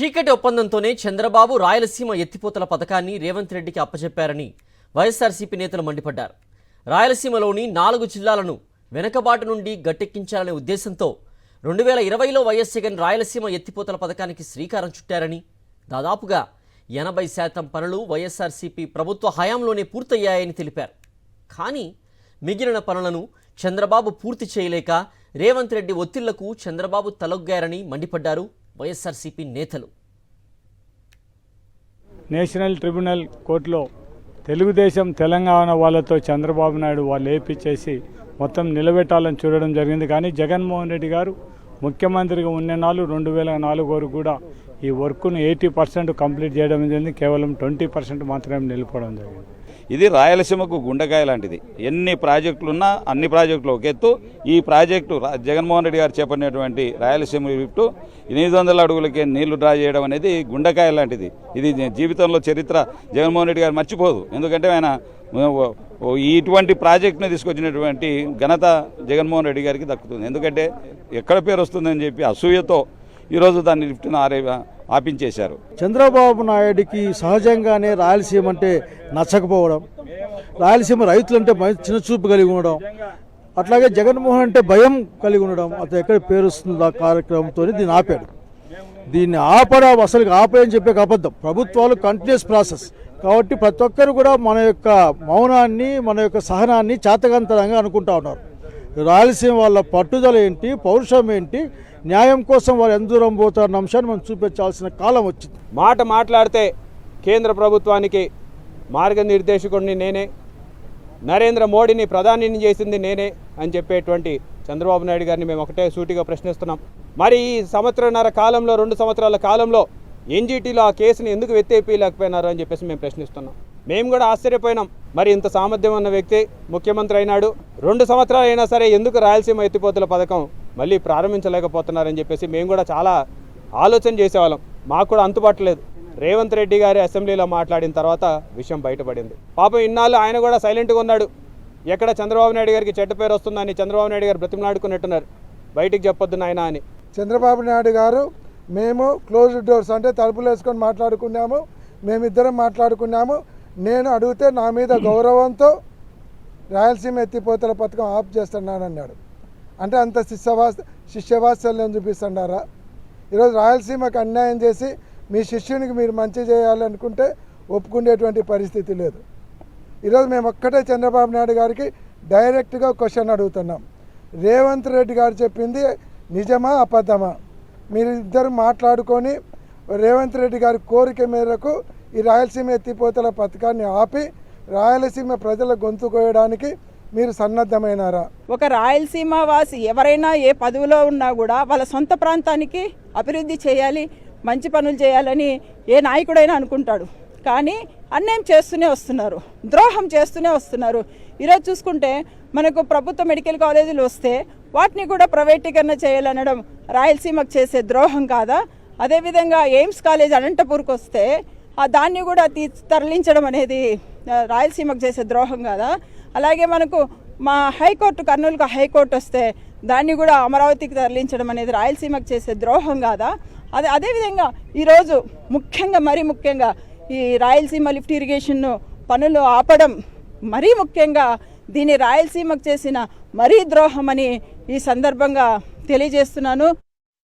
చీకటి ఒప్పందంతోనే చంద్రబాబు రాయలసీమ ఎత్తిపోతల పథకాన్ని రేవంత్ రెడ్డికి అప్పచెప్పారని వైఎస్ఆర్సీపీ నేతలు మండిపడ్డారు. రాయలసీమలోని 4 జిల్లాలను వెనకబాటు నుండి గట్టెక్కించాలనే ఉద్దేశంతో 2020లో వైఎస్ జగన్ రాయలసీమ ఎత్తిపోతల పథకానికి శ్రీకారం చుట్టారని, దాదాపుగా 80% పనులు వైఎస్ఆర్సీపీ ప్రభుత్వ హయాంలోనే పూర్తయ్యాయని తెలిపారు. కానీ మిగిలిన పనులను చంద్రబాబు పూర్తి చేయలేక రేవంత్ రెడ్డి ఒత్తిళ్లకు చంద్రబాబు తలొగ్గారని మండిపడ్డారు వైఎస్ఆర్సీపీ నేతలు. నేషనల్ ట్రిబ్యునల్ కోర్టులో తెలుగుదేశం తెలంగాణ వాళ్ళతో చంద్రబాబు నాయుడు వాళ్ళు ఏపిచ్చేసి మొత్తం నిలబెట్టాలని చూడడం జరిగింది. కానీ జగన్మోహన్ రెడ్డి గారు ముఖ్యమంత్రిగా ఉన్న నాళ్ళు 2004 వరకు కూడా ఈ వర్క్ను 80% కంప్లీట్ చేయడం జరిగింది. కేవలం 20% మాత్రమే నిలిపోవడం జరిగింది. ఇది రాయలసీమకు గుండెకాయ లాంటిది. ఎన్ని ప్రాజెక్టులున్నా అన్ని ప్రాజెక్టులు ఒక ఎత్తు. ఈ ప్రాజెక్టు జగన్మోహన్ రెడ్డి గారు చేపట్టినటువంటి రాయలసీమ లిఫ్టు 800 అడుగులకే నీళ్లు డ్రా చేయడం అనేది గుండెకాయ లాంటిది. ఇది జీవితంలో చరిత్ర జగన్మోహన్ రెడ్డి గారు మర్చిపోదు. ఎందుకంటే ఆయన ఇటువంటి ప్రాజెక్టుని తీసుకొచ్చినటువంటి ఘనత జగన్మోహన్ రెడ్డి గారికి దక్కుతుంది. ఎందుకంటే ఎక్కడ పేరు వస్తుందని చెప్పి అసూయతో ఈరోజు దాన్ని లిఫ్ట్ను ఆపించేశారు. చంద్రబాబు నాయుడికి సహజంగానే రాయలసీమ అంటే నచ్చకపోవడం, రాయలసీమ రైతులంటే చిన్నచూపు కలిగి ఉండడం, అట్లాగే జగన్మోహన్ అంటే భయం కలిగి ఉండడం, అతను ఎక్కడ పేరు వస్తుంది ఆ కార్యక్రమంతో దీన్ని ఆపాడు. దీన్ని ఆపడం అసలు ఆపేయని చెప్పే అబద్ధం. ప్రభుత్వాలు కంటిన్యూస్ ప్రాసెస్ కాబట్టి ప్రతి ఒక్కరు కూడా మన యొక్క మౌనాన్ని, మన యొక్క సహనాన్ని చాతకంతరంగా అనుకుంటా ఉన్నారు. రాయలసీమ వాళ్ళ పట్టుదల ఏంటి, పౌరుషం ఏంటి, న్యాయం కోసం వారు ఎంత దూరం పోతారన్న అంశాన్ని మనం చూపించాల్సిన కాలం వచ్చింది. మాట్లాడితే కేంద్ర ప్రభుత్వానికి మార్గనిర్దేశకుడిని నేనే, నరేంద్ర మోడీని ప్రధానిని చేసింది నేనే అని చెప్పేటువంటి చంద్రబాబు నాయుడు గారిని మేము ఒకటే సూటిగా ప్రశ్నిస్తున్నాం. మరి ఈ 1.5 కాలంలో, 2 సంవత్సరాల కాలంలో ఎన్జీటీలో ఆ కేసుని ఎందుకు ఎత్తేపీయలేకపోయినారు అని చెప్పేసి మేము ప్రశ్నిస్తున్నాం. మేము కూడా ఆశ్చర్యపోయినాం. మరి ఇంత సామర్థ్యం ఉన్న వ్యక్తి ముఖ్యమంత్రి అయినాడు, 2 సంవత్సరాలు అయినా సరే ఎందుకు రాయలసీమ ఎత్తిపోతల పథకం మళ్ళీ ప్రారంభించలేకపోతున్నారని చెప్పేసి మేము కూడా చాలా ఆలోచన చేసేవాళ్ళం. మాకు కూడా అంతుపట్టలేదు. రేవంత్ రెడ్డి గారి అసెంబ్లీలో మాట్లాడిన తర్వాత విషయం బయటపడింది. పాపం ఇన్నాళ్ళు ఆయన కూడా సైలెంట్గా ఉన్నాడు. ఎక్కడ చంద్రబాబు నాయుడు గారికి చెడ్డ పేరు వస్తుందని చంద్రబాబు నాయుడు గారు బ్రతిమలాడుకున్నట్టున్నారు, బయటికి చెప్పొద్దు నాయన అని. చంద్రబాబు నాయుడు గారు మేము క్లోజ్డ్ డోర్స్ అంటే తలుపులు వేసుకొని మాట్లాడుకున్నాము, మేమిద్దరం మాట్లాడుకున్నాము. నేను అడిగితే నా మీద గౌరవంతో రాయలసీమ ఎత్తిపోతల పథకం ఆఫ్ చేస్తున్నానన్నాడు. అంటే అంత శిష్యవాత్సల్యం చూపిస్తున్నారా? ఈరోజు రాయలసీమకు అన్యాయం చేసి మీ శిష్యునికి మీరు మంచి చేయాలనుకుంటే ఒప్పుకునేటువంటి పరిస్థితి లేదు. ఈరోజు మేము ఒక్కటే చంద్రబాబు నాయుడు గారికి డైరెక్ట్గా క్వశ్చన్ అడుగుతున్నాం. రేవంత్ రెడ్డి గారు చెప్పింది నిజమా అబద్ధమా? మీరు ఇద్దరు మాట్లాడుకొని రేవంత్ రెడ్డి గారి కోరిక మేరకు ఈ రాయలసీమ ఎత్తిపోతల పథకాన్ని ఆపి రాయలసీమ ప్రజల గొంతు కోయడానికి మీరు సన్నద్ధమైనారా? ఒక రాయలసీమ వాసి ఎవరైనా ఏ పదవిలో ఉన్నా కూడా వాళ్ళ సొంత ప్రాంతానికి అభివృద్ధి చేయాలి, మంచి పనులు చేయాలని ఏ నాయకుడైనా అనుకుంటాడు. కానీ అన్యాయం చేస్తూనే వస్తున్నారు, ద్రోహం చేస్తూనే వస్తున్నారు. ఈరోజు చూసుకుంటే మనకు ప్రభుత్వ మెడికల్ కాలేజీలు వస్తే వాటిని కూడా ప్రైవేటీకరణ చేయాలనడం రాయలసీమకు చేసే ద్రోహం కాదా? అదేవిధంగా ఎయిమ్స్ కాలేజ్ అనంతపూర్కి వస్తే దాన్ని కూడా తరలించడం అనేది రాయలసీమకు చేసే ద్రోహం కాదా? అలాగే మనకు మా హైకోర్టు, కర్నూలుకు హైకోర్టు వస్తే దాన్ని కూడా అమరావతికి తరలించడం అనేది రాయలసీమకు చేసే ద్రోహం కాదా? అదేవిధంగా ఈరోజు మరీ ముఖ్యంగా ఈ రాయలసీమ లిఫ్ట్ ఇరిగేషన్ పనులు ఆపడం మరీ ముఖ్యంగా దీన్ని రాయలసీమకు చేసిన మరీ ద్రోహం అని ఈ సందర్భంగా తెలియజేస్తున్నాను.